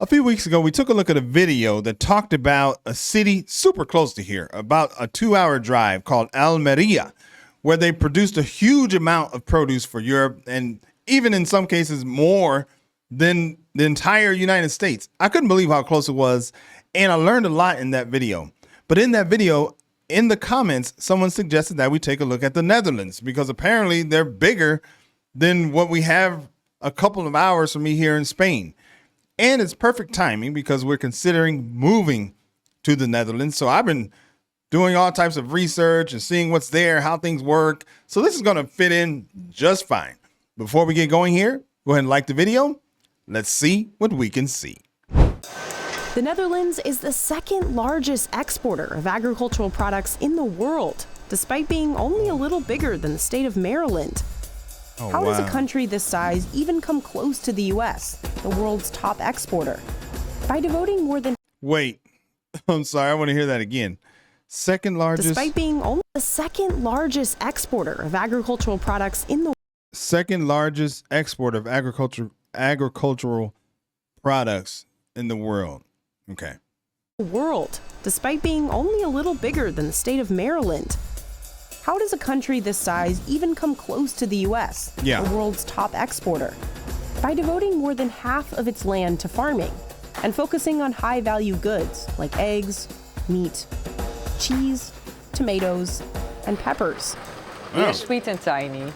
A few weeks ago, we took a look at a video that talked about a city super close to here, about a 2-hour drive called Almeria, where they produced a huge amount of produce for Europe and even in some cases more than the entire United States. I couldn't believe how close it was, and I learned a lot in that video. But in that video, in the comments, someone suggested that we take a look at the Netherlands because apparently they're bigger than what we have a couple of hours from me here in Spain. And it's perfect timing because we're considering moving to the Netherlands. So I've been doing all types of research and seeing what's there, how things work. So this is going to fit in just fine. Before we get going here, go ahead and like the video. Let's see what we can see. The Netherlands is the second largest exporter of agricultural products in the world, despite being only a little bigger than the state of Maryland. How does a country this size even come close to the U.S., the world's top exporter? By devoting more than... Wait, I'm sorry, I want to hear that again. Second largest... Despite being only the second largest exporter of agricultural products in the... Second largest exporter of agricultural products in the world. Okay. World, despite being only a little bigger than the state of Maryland. How does a country this size even come close to the U.S., the world's top exporter? By devoting more than half of its land to farming and focusing on high-value goods like eggs, meat, cheese, tomatoes, and peppers. We're sweet and tiny.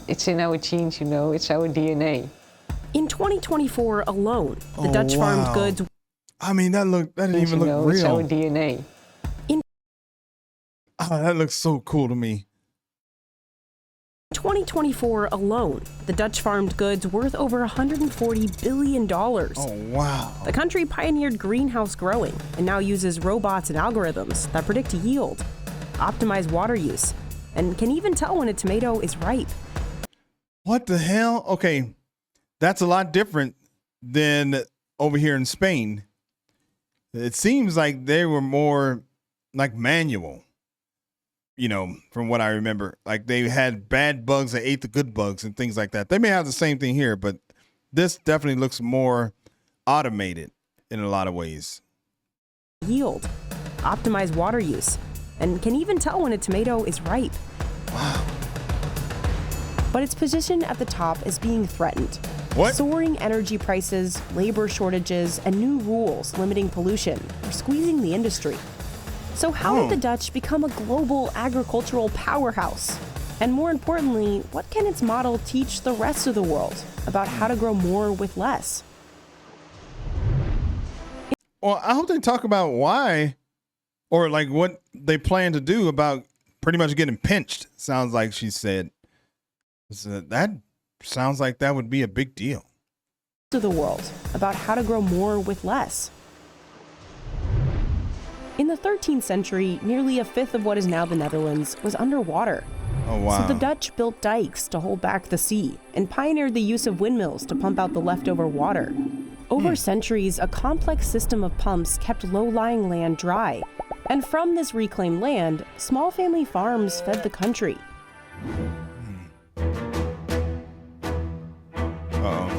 It's in our genes, it's our DNA. In 2024 alone, the Dutch farmed goods... I mean, that didn't even look real. It's our DNA. That looks so cool to me. 2024 alone, the Dutch farmed goods worth over $140 billion. Oh, wow. The country pioneered greenhouse growing and now uses robots and algorithms that predict yield, optimize water use, and can even tell when a tomato is ripe. What the hell? Okay, that's a lot different than over here in Spain. It seems like they were more like manual. From what I remember, like they had bad bugs that ate the good bugs and things like that. They may have the same thing here, but this definitely looks more automated in a lot of ways. Yield, optimize water use, and can even tell when a tomato is ripe. Wow. But its position at the top is being threatened. What? Soaring energy prices, labor shortages, and new rules limiting pollution are squeezing the industry. So how did the Dutch become a global agricultural powerhouse? And more importantly, what can its model teach the rest of the world about how to grow more with less? Well, I hope they talk about why or like what they plan to do about pretty much getting pinched, sounds like she said. So that sounds like that would be a big deal. To the world about how to grow more with less. In the 13th century, nearly a fifth of what is now the Netherlands was underwater. Oh, wow. So the Dutch built dikes to hold back the sea and pioneered the use of windmills to pump out the leftover water. Over centuries, a complex system of pumps kept low-lying land dry. And from this reclaimed land, small family farms fed the country. Uh-oh.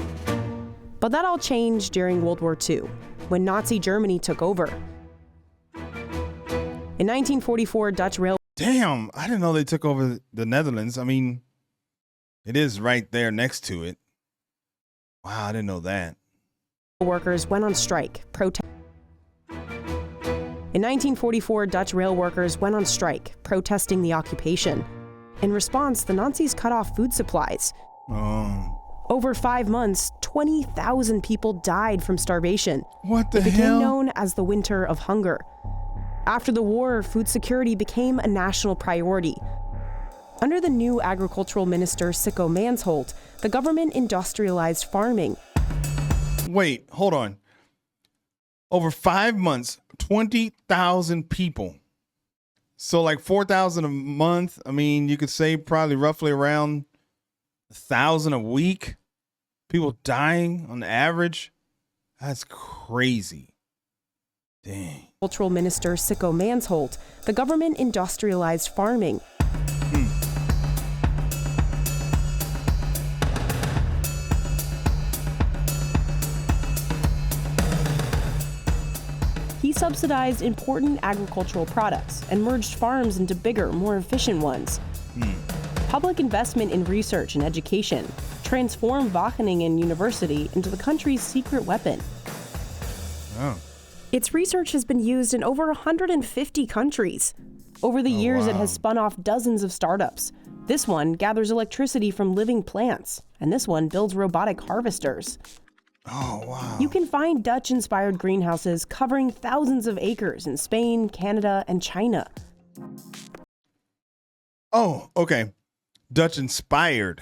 But that all changed during World War II, when Nazi Germany took over. In 1944, Dutch rail... Damn, I didn't know they took over the Netherlands. I mean, it is right there next to it. Wow, I didn't know that. Workers went on strike, In 1944, Dutch rail workers went on strike, protesting the occupation. In response, the Nazis cut off food supplies. Over 5 months, 20,000 people died from starvation. What the hell? It became known as the Winter of Hunger. After the war, food security became a national priority. Under the new agricultural minister, Sikko Mansholt, the government industrialized farming. Wait, hold on. Over 5 months, 20,000 people. So like 4,000 a month. I mean, you could say probably roughly around 1,000 a week. People dying on average. That's crazy. Dang. Agricultural minister Sikko Mansholt, the government industrialized farming. he subsidized important agricultural products and merged farms into bigger, more efficient ones. Public investment in research and education transformed Wageningen University into the country's secret weapon. Oh. Its research has been used in over 150 countries. Over the years, it has spun off dozens of startups. This one gathers electricity from living plants, and this one builds robotic harvesters. Oh, wow. You can find Dutch-inspired greenhouses covering thousands of acres in Spain, Canada, and China. Oh, okay. Dutch-inspired.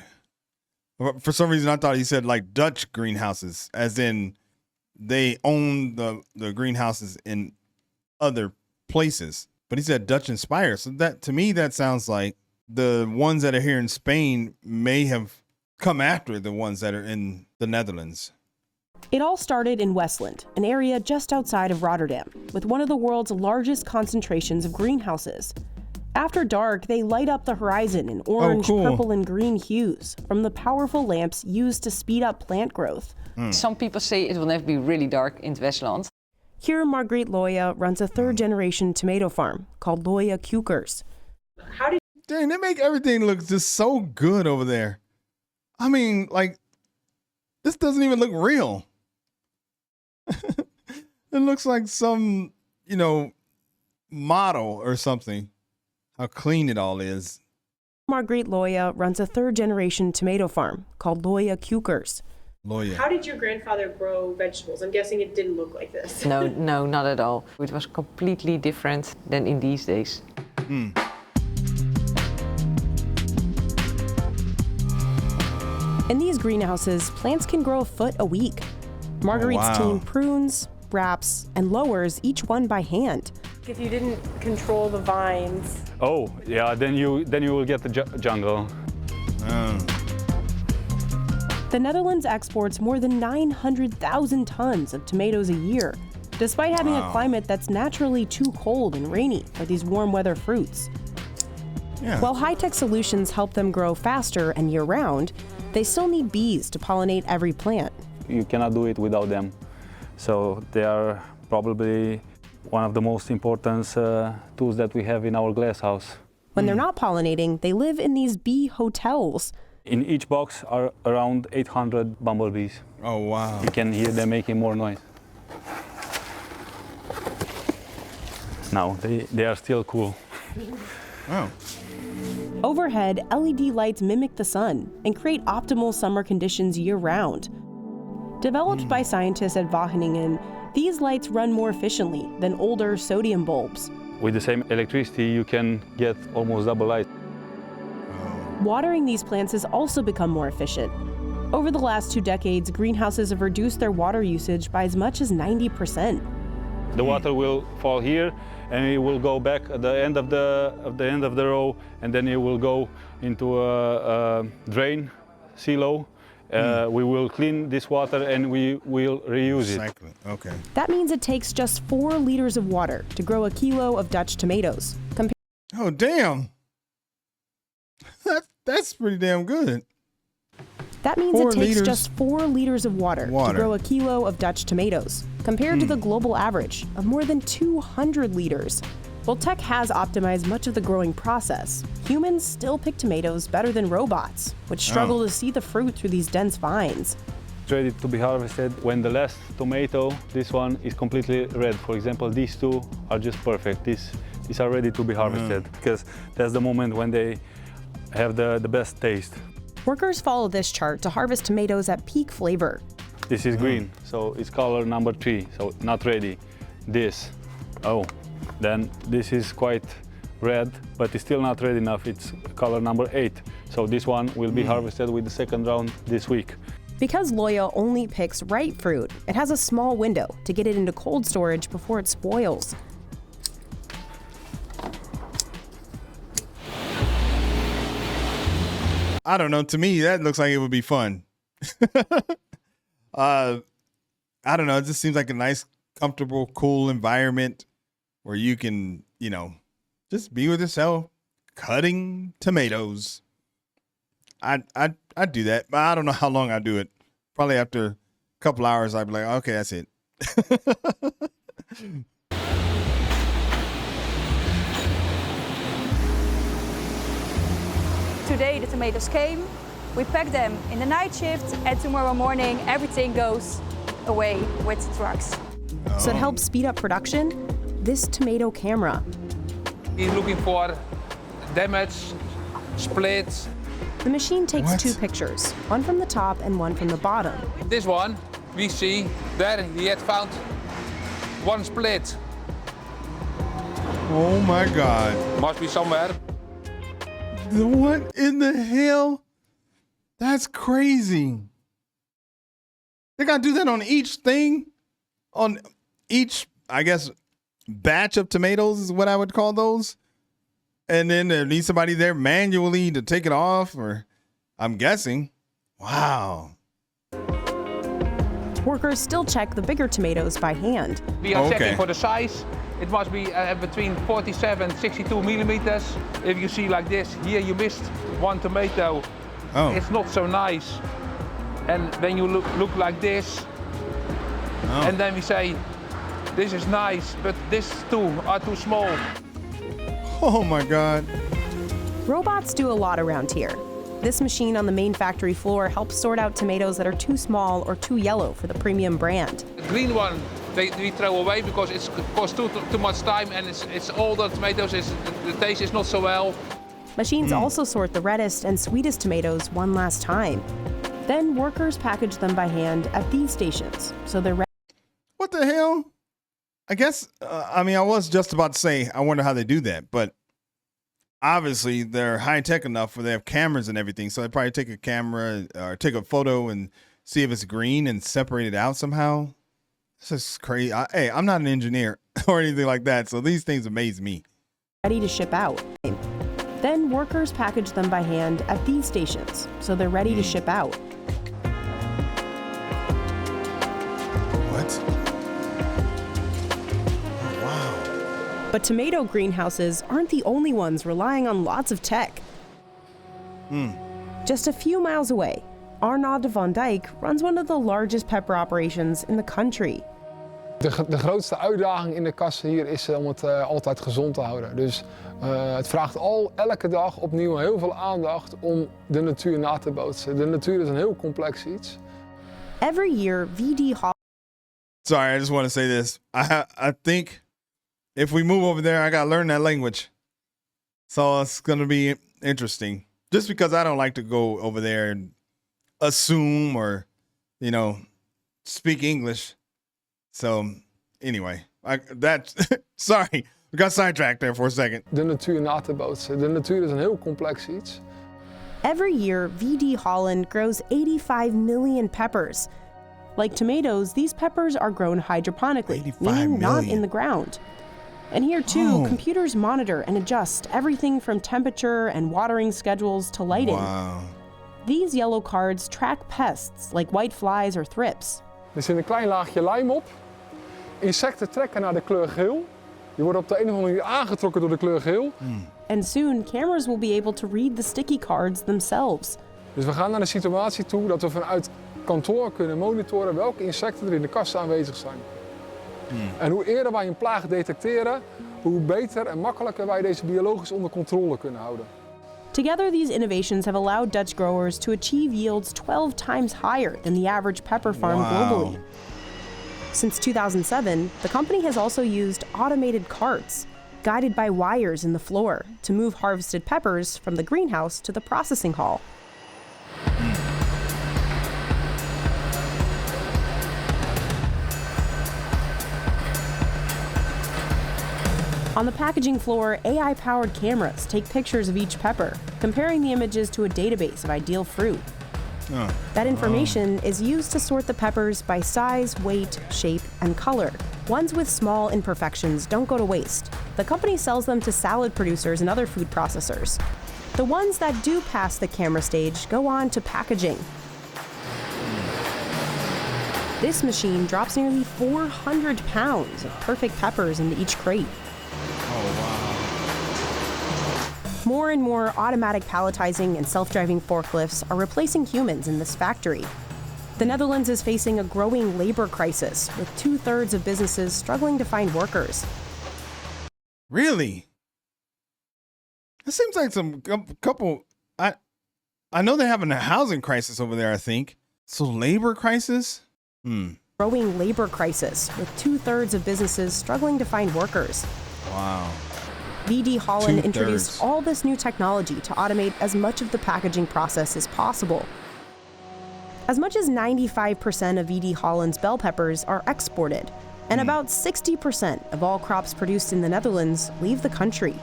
For some reason, I thought he said like Dutch greenhouses, as in they own the greenhouses in other places. But he said Dutch-inspired. So that, to me, that sounds like the ones that are here in Spain may have come after the ones that are in the Netherlands. It all started in Westland, an area just outside of Rotterdam, with one of the world's largest concentrations of greenhouses. After dark, they light up the horizon in orange, purple, and green hues from the powerful lamps used to speed up plant growth. Some people say it will never be really dark in Westland. Here, Margriet Loya runs a third-generation tomato farm called Loya Kukers. Dang, they make everything look just so good over there. I mean, like, this doesn't even look real. It looks like some, model or something. How clean it all is. Margriet Loya runs a third-generation tomato farm called Loya Kukers. Loya. How did your grandfather grow vegetables? I'm guessing it didn't look like this. No, not at all. It was completely different than in these days. In these greenhouses, plants can grow a foot a week. Marguerite's team prunes, wraps, and lowers each one by hand. If you didn't control the vines. Oh, yeah, then you will get the jungle. The Netherlands exports more than 900,000 tons of tomatoes a year, despite having a climate that's naturally too cold and rainy for these warm weather fruits. Yeah. While high-tech solutions help them grow faster and year-round, they still need bees to pollinate every plant. You cannot do it without them. So they are probably one of the most important tools that we have in our glass house. When they're not pollinating, they live in these bee hotels. In each box are around 800 bumblebees. Oh, wow. You can hear them making more noise. Now, they are still cool. Wow. Overhead, LED lights mimic the sun and create optimal summer conditions year-round. Developed by scientists at Wageningen, these lights run more efficiently than older sodium bulbs. With the same electricity, you can get almost double light. Watering these plants has also become more efficient. Over the last 2 decades, greenhouses have reduced their water usage by as much as 90%. The water will fall here, and it will go back at the end of the row, and then it will go into a drain silo. We will clean this water and we will reuse it. Recycling. Okay. That means it takes just 4 liters of water to grow a kilo of Dutch tomatoes. Oh, damn. That's pretty damn good. That means it takes just 4 liters of water to grow a kilo of Dutch tomatoes, compared to the global average of more than 200 liters. While tech has optimized much of the growing process, humans still pick tomatoes better than robots, which struggle to see the fruit through these dense vines. It's ready to be harvested when the last tomato, this one, is completely red. For example, these two are just perfect. These are ready to be harvested because that's the moment when they have the best taste. Workers follow this chart to harvest tomatoes at peak flavor. This is green, so it's color number 3, so not ready. This, then this is quite red, but it's still not red enough. It's color number 8. So this one will be harvested with the second round this week. Because Loya only picks ripe fruit, it has a small window to get it into cold storage before it spoils. I don't know. To me, that looks like it would be fun. I don't know. It just seems like a nice, comfortable, cool environment where you can, just be with yourself, cutting tomatoes. I'd do that, but I don't know how long I'd do it. Probably after a couple hours, I'd be like, okay, that's it. today the tomatoes came, we pack them in the night shift, and tomorrow morning everything goes away with the trucks. So to help speed up production, this tomato camera. He's looking for damage, splits. The machine takes What? 2 pictures, one from the top and one from the bottom. This one, we see there he had found one split. Oh my God. Must be somewhere. What in the hell? That's crazy. They gotta do that on each thing? On each, I guess, batch of tomatoes is what I would call those. And then there needs somebody there manually to take it off, or I'm guessing. Wow. Workers still check the bigger tomatoes by hand. We are Okay. checking for the size. It must be between 47 and 62 millimeters. If you see like this, here you missed one tomato. Oh. It's not so nice. And when you look like this, and then we say, this is nice, but these two are too small. Oh my God. Robots do a lot around here. This machine on the main factory floor helps sort out tomatoes that are too small or too yellow for the premium brand. The green one we throw away because it costs too much time, and it's older tomatoes, the taste is not so well. Machines also sort the reddest and sweetest tomatoes one last time. Then workers package them by hand at these stations, so they're ready. What the hell? I guess, I mean, I was just about to say, I wonder how they do that, but obviously they're high tech enough where they have cameras and everything. So they probably take a camera or take a photo and see if it's green and separate it out somehow. This is crazy. Hey, I'm not an engineer or anything like that, so these things amaze me. Ready to ship out. Then workers package them by hand at these stations, so they're ready to ship out. What? Oh, wow. But tomato greenhouses aren't the only ones relying on lots of tech. Just a few miles away, Arnaud van Dijk runs one of the largest pepper operations in the country. De grootste uitdaging in de kassen hier is om het altijd gezond te houden. Dus het vraagt elke dag opnieuw heel veel aandacht om de natuur na te bootsen. De natuur is een heel complex iets. Every year, VD Sorry, I just want to say this. I think if we move over there, I got to learn that language. So it's going to be interesting. Just because I don't like to go over there and assume or, you know, speak English. So anyway, sorry, we got sidetracked there for a second. De natuur na te bootsen. De natuur is een heel complex iets. Every year, VD Holland grows 85 million peppers. Like tomatoes, these peppers are grown hydroponically, 85 meaning not million. in the ground. And here too, computers monitor and adjust everything from temperature and watering schedules to lighting. Wow. These yellow cards track pests like white flies or thrips. Er zit een klein laagje lijm op. Insecten trekken naar de kleur geel. Die worden op de een of andere manier aangetrokken door de kleur geel. And soon, cameras will be able to read the sticky cards themselves. Dus we gaan naar de situatie toe dat we vanuit kantoor kunnen monitoren welke insecten er in de kassen aanwezig zijn. En hoe eerder wij een plaag detecteren, hoe beter en makkelijker wij deze biologisch onder controle kunnen houden. Together, these innovations have allowed Dutch growers to achieve yields 12 times higher than the average pepper farm globally. Since 2007, the company has also used automated carts, guided by wires in the floor, to move harvested peppers from the greenhouse to the processing hall. On the packaging floor, AI-powered cameras take pictures of each pepper, comparing the images to a database of ideal fruit. That information is used to sort the peppers by size, weight, shape, and color. Ones with small imperfections don't go to waste. The company sells them to salad producers and other food processors. The ones that do pass the camera stage go on to packaging. This machine drops nearly 400 pounds of perfect peppers into each crate. More and more automatic palletizing and self-driving forklifts are replacing humans in this factory. The Netherlands is facing a growing labor crisis, with 2/3 of businesses struggling to find workers. Really? It seems like some couple. I know they're having a housing crisis over there, I think. So labor crisis? Growing labor crisis, with 2/3 of businesses struggling to find workers. Wow. VD Holland 2/3. introduced all this new technology to automate as much of the packaging process as possible. As much as 95% of VD Holland's bell peppers are exported, and about 60% of all crops produced in the Netherlands leave the country.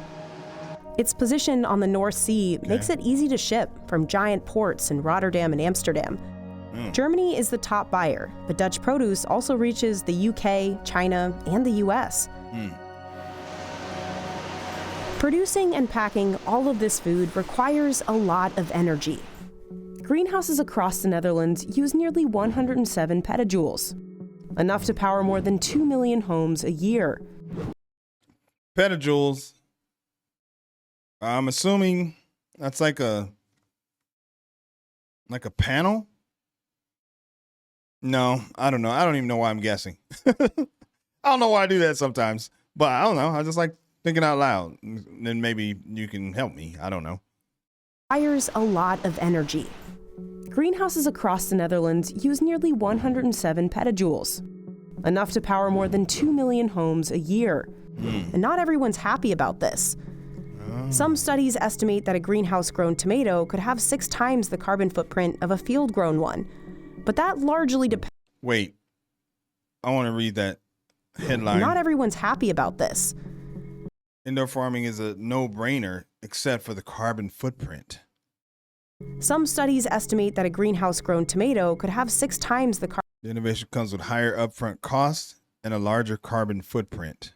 Its position on the North Sea makes it easy to ship from giant ports in Rotterdam and Amsterdam. Germany is the top buyer, but Dutch produce also reaches the UK, China, and the US. Producing and packing all of this food requires a lot of energy. Greenhouses across the Netherlands use nearly 107 petajoules, enough to power more than 2 million homes a year. Petajoules. I'm assuming that's like a panel? No, I don't know. I don't even know why I'm guessing. I don't know why I do that sometimes, but I don't know. I just like thinking out loud. Then maybe you can help me. I don't know. Requires a lot of energy. Greenhouses across the Netherlands use nearly 107 petajoules, enough to power more than 2 million homes a year. And not everyone's happy about this. Some studies estimate that a greenhouse-grown tomato could have 6 times the carbon footprint of a field-grown one. But that largely depends. Wait, I want to read that headline. Not everyone's happy about this. Indoor farming is a no-brainer except for the carbon footprint. Some studies estimate that a greenhouse-grown tomato could have 6 times the carbon. The innovation comes with higher upfront costs and a larger carbon footprint.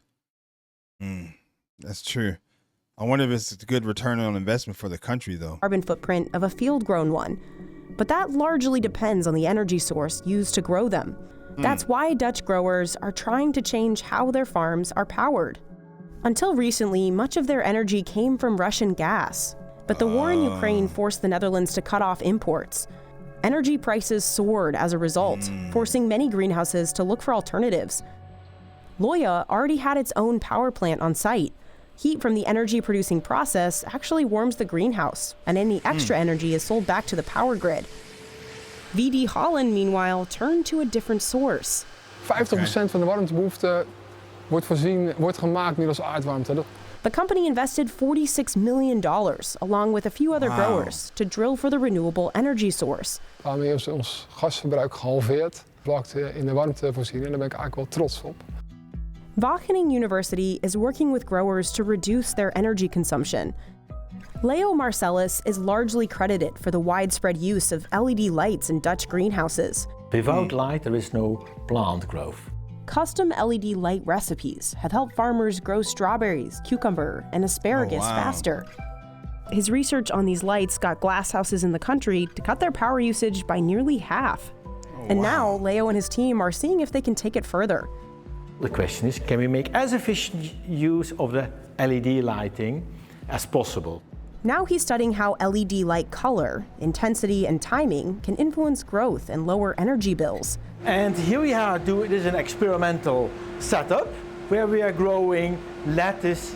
That's true. I wonder if it's a good return on investment for the country, though. Carbon footprint of a field-grown one. But that largely depends on the energy source used to grow them. That's why Dutch growers are trying to change how their farms are powered. Until recently, much of their energy came from Russian gas. But the war in Ukraine forced the Netherlands to cut off imports. Energy prices soared as a result, forcing many greenhouses to look for alternatives. Loya already had its own power plant on site. Heat from the energy-producing process actually warms the greenhouse, and any extra energy is sold back to the power grid. VD Holland, meanwhile, turned to a different source. 50% van de warmtebehoefte wordt gemaakt middels aardwarmte. The company invested $46 million, along with a few other growers, to drill for the renewable energy source. Daarmee hebben ze ons gasverbruik gehalveerd, vlakte in de warmtevoorziening, en daar ben ik eigenlijk wel trots op. Wageningen University is working with growers to reduce their energy consumption. Leo Marcellus is largely credited for the widespread use of LED lights in Dutch greenhouses. Without light, there is no plant growth. Custom LED light recipes have helped farmers grow strawberries, cucumber, and asparagus faster. His research on these lights got glasshouses in the country to cut their power usage by nearly half. And now, Leo and his team are seeing if they can take it further. The question is, can we make as efficient use of the LED lighting as possible? Now he's studying how LED light color, intensity, and timing can influence growth and lower energy bills. And here we are doing this an experimental setup where we are growing lettuce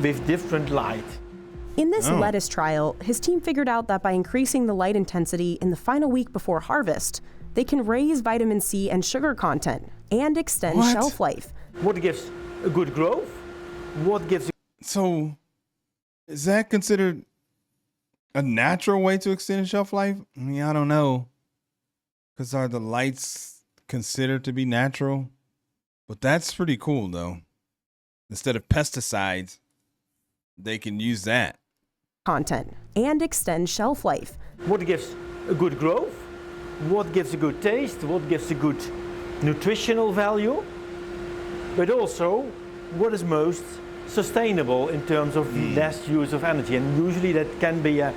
with different light. In this lettuce trial, his team figured out that by increasing the light intensity in the final week before harvest, they can raise vitamin C and sugar content and extend shelf life. What gives a good growth? What gives... So, is that considered a natural way to extend shelf life? I mean, I don't know. Because are the lights considered to be natural? But that's pretty cool, though. Instead of pesticides, they can use that. Content and extend shelf life. What gives a good growth? What gives a good taste? What gives a good nutritional value? But also, what is most sustainable in terms of less use of energy? And usually that can be a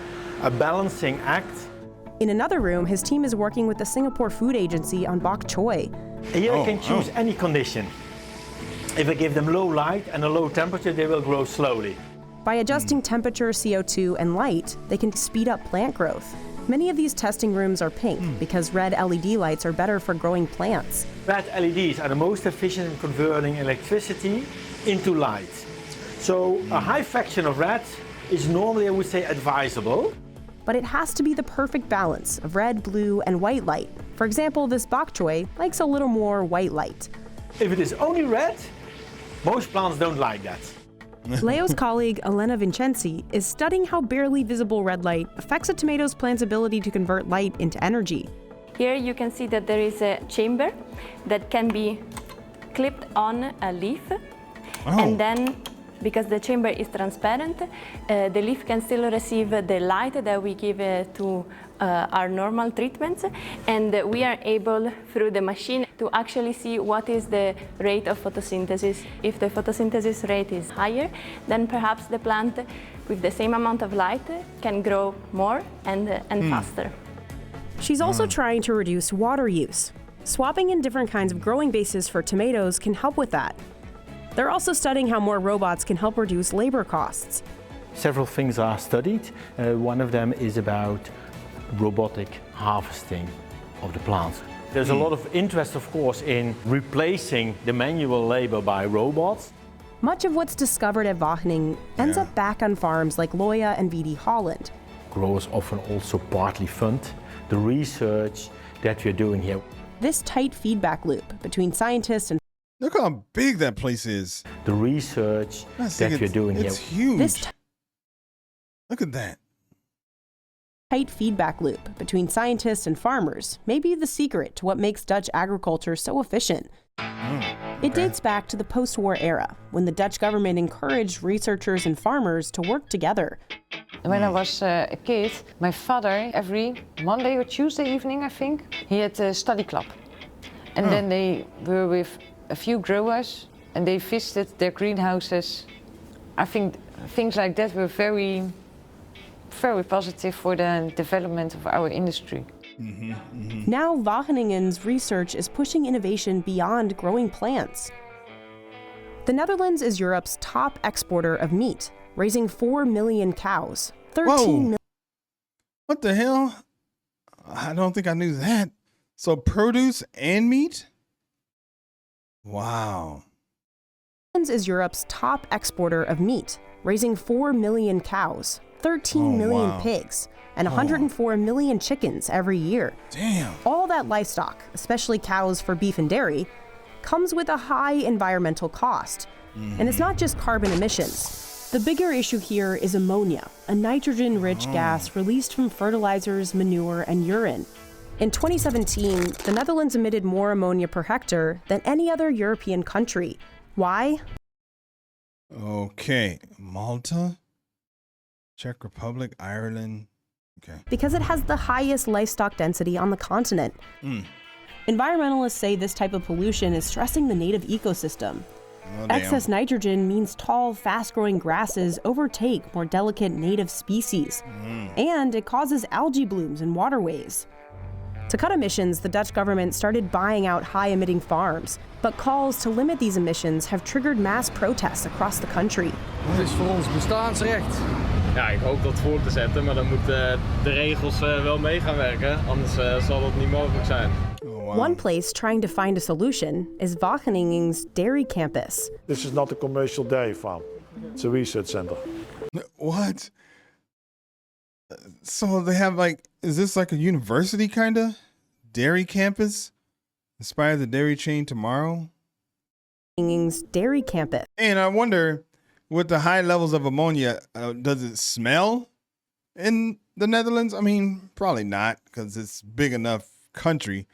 balancing act. In another room, his team is working with the Singapore Food Agency on bok choy. Here I can choose any condition. If I give them low light and a low temperature, they will grow slowly. By adjusting temperature, CO2, and light, they can speed up plant growth. Many of these testing rooms are pink because red LED lights are better for growing plants. Red LEDs are the most efficient in converting electricity into light. So a high fraction of red is normally, I would say, advisable. but it has to be the perfect balance of red, blue, and white light. For example, this bok choy likes a little more white light. If it is only red, most plants don't like that. Leo's colleague, Elena Vincenzi, is studying how barely visible red light affects a tomato's plant's ability to convert light into energy. Here you can see that there is a chamber that can be clipped on a leaf. And then, because the chamber is transparent, the leaf can still receive the light that we give to our normal treatments, and we are able, through the machine, to actually see what is the rate of photosynthesis. If the photosynthesis rate is higher, then perhaps the plant, with the same amount of light, can grow more and faster. She's also trying to reduce water use. Swapping in different kinds of growing bases for tomatoes can help with that. They're also studying how more robots can help reduce labor costs. Several things are studied. One of them is about robotic harvesting of the plants. There's a lot of interest, of course, in replacing the manual labor by robots. Much of what's discovered at Wageningen ends up back on farms like Loya and VD Holland. Growers often also partly fund the research that we're doing here. This tight feedback loop between scientists and Look how big that place is. The research that we're doing here. It's huge. Look at that. Tight feedback loop between scientists and farmers may be the secret to what makes Dutch agriculture so efficient. It dates back to the post-war era, when the Dutch government encouraged researchers and farmers to work together. When I was a kid, my father, every Monday or Tuesday evening, I think, he had a study club. And then they were with a few growers and they visited their greenhouses. I think things like that were very, very positive for the development of our industry. Now Wageningen's research is pushing innovation beyond growing plants. The Netherlands is Europe's top exporter of meat, raising 4 million cows. 13 million. What the hell? I don't think I knew that. So produce and meat? Wow. The Netherlands is Europe's top exporter of meat, raising 4 million cows, 13 million pigs, and 104 million chickens every year. Damn. All that livestock, especially cows for beef and dairy, comes with a high environmental cost. And it's not just carbon emissions. The bigger issue here is ammonia, a nitrogen-rich gas released from fertilizers, manure, and urine. In 2017, the Netherlands emitted more ammonia per hectare than any other European country. Why? Okay. Malta, Czech Republic, Ireland. Okay. Because it has the highest livestock density on the continent. Environmentalists say this type of pollution is stressing the native ecosystem. Excess nitrogen means tall, fast-growing grasses overtake more delicate native species. And it causes algae blooms in waterways. To cut emissions, the Dutch government started buying out high-emitting farms, but calls to limit these emissions have triggered mass protests across the country. Het is voor ons bestaansrecht. Ja, ik hoop dat voor te zetten, maar dan moeten de regels wel mee gaan werken, anders zal dat niet mogelijk zijn. One place trying to find a solution is Wageningen's dairy campus. This is not a commercial dairy farm. It's a research center. What? So they have is this like a university kind of dairy campus? Inspire the dairy chain tomorrow? Wageningen's dairy campus. And I wonder, with the high levels of ammonia, does it smell in the Netherlands? I mean, probably not, because it's big enough country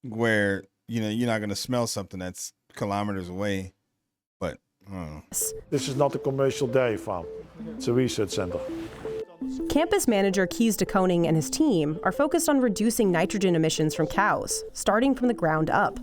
where, you're not going to smell something that's kilometers away. But, I don't know. This is not a commercial dairy farm. It's a research center. Campus manager Kees de Koning and his team are focused on reducing nitrogen emissions from cows, starting from the ground up.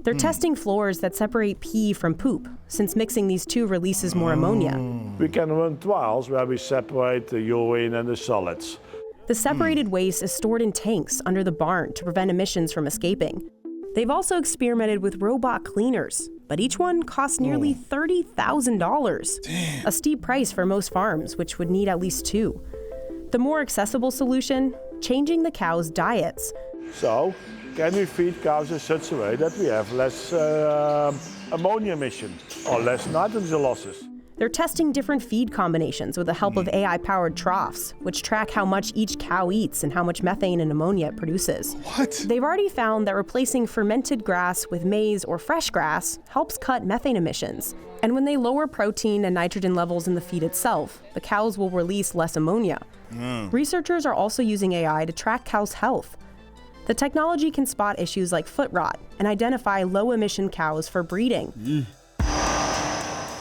They're testing floors that separate pee from poop, since mixing these two releases more ammonia. We can run trials where we separate the urine and the solids. The separated waste is stored in tanks under the barn to prevent emissions from escaping. They've also experimented with robot cleaners, but each one costs nearly $30,000. A steep price for most farms, which would need at least 2. The more accessible solution, changing the cows' diets. So, can we feed cows in such a way that we have less ammonia emission or less nitrogen losses? They're testing different feed combinations with the help of AI-powered troughs, which track how much each cow eats and how much methane and ammonia it produces. What? They've already found that replacing fermented grass with maize or fresh grass helps cut methane emissions. And when they lower protein and nitrogen levels in the feed itself, the cows will release less ammonia. Researchers are also using AI to track cows' health. The technology can spot issues like foot rot and identify low-emission cows for breeding.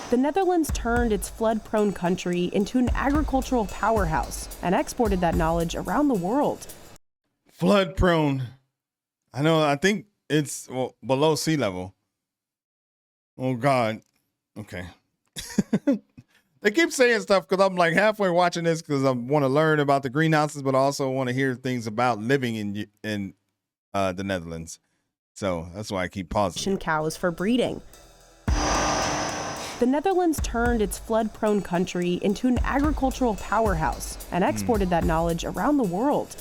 The Netherlands turned its flood-prone country into an agricultural powerhouse and exported that knowledge around the world. Flood-prone. I think it's below sea level. Oh, God. Okay. They keep saying stuff because I'm like halfway watching this because I want to learn about the greenhouses, but also want to hear things about living in the Netherlands. So that's why I keep pausing. Cows for breeding. The Netherlands turned its flood-prone country into an agricultural powerhouse and exported that knowledge around the world.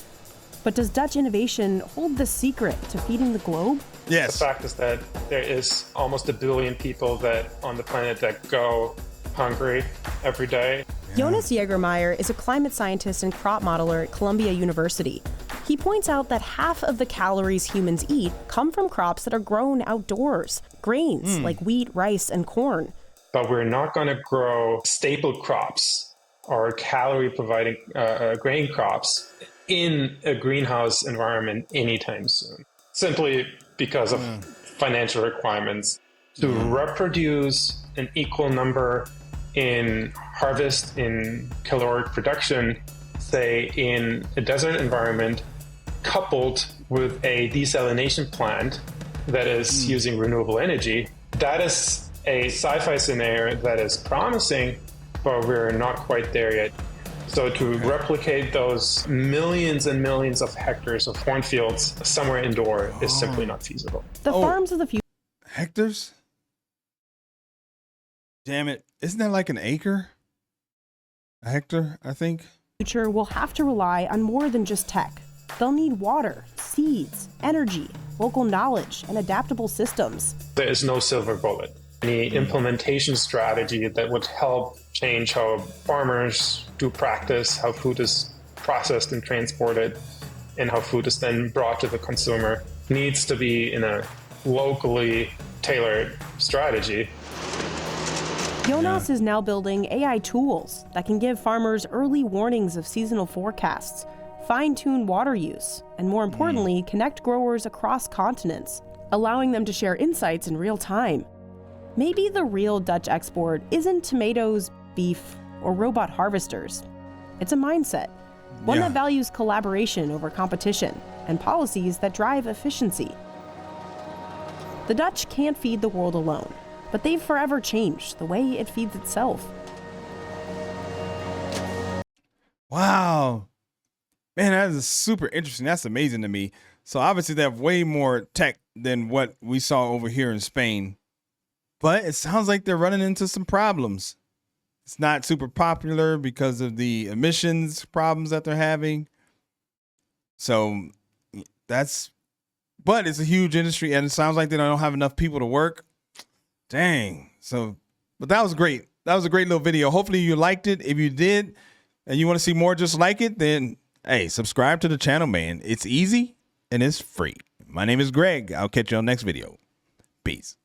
But does Dutch innovation hold the secret to feeding the globe? Yes. The fact is that there is almost 1 billion people on the planet that go hungry every day. Jonas Jägermeyer is a climate scientist and crop modeler at Columbia University. He points out that half of the calories humans eat come from crops that are grown outdoors, grains like wheat, rice, and corn. But we're not going to grow staple crops or calorie-providing grain crops in a greenhouse environment anytime soon, simply because of financial requirements. To reproduce an equal number in harvest, in caloric production, say in a desert environment, coupled with a desalination plant that is using renewable energy, that is a sci-fi scenario that is promising, but we're not quite there yet. So to replicate those millions and millions of hectares of cornfields somewhere indoor is simply not feasible. The farms of the future. Hectares? Damn it. Isn't that like an acre? A hectare, I think. Future will have to rely on more than just tech. They'll need water, seeds, energy, local knowledge, and adaptable systems. There is no silver bullet. Any implementation strategy that would help change how farmers do practice, how food is processed and transported, and how food is then brought to the consumer needs to be in a locally tailored strategy. Jonas is now building AI tools that can give farmers early warnings of seasonal forecasts, fine-tune water use, and more importantly, connect growers across continents, allowing them to share insights in real time. Maybe the real Dutch export isn't tomatoes, beef, or robot harvesters. It's a mindset, one that values collaboration over competition and policies that drive efficiency. The Dutch can't feed the world alone, but they've forever changed the way it feeds itself. Wow. Man, that is super interesting. That's amazing to me. So obviously they have way more tech than what we saw over here in Spain. But it sounds like they're running into some problems. It's not super popular because of the emissions problems that they're having. So but it's a huge industry and it sounds like they don't have enough people to work. Dang. But that was great. That was a great little video. Hopefully you liked it. If you did and you want to see more just like it, then hey, subscribe to the channel, man. It's easy and it's free. My name is Greg. I'll catch you on the next video. Peace.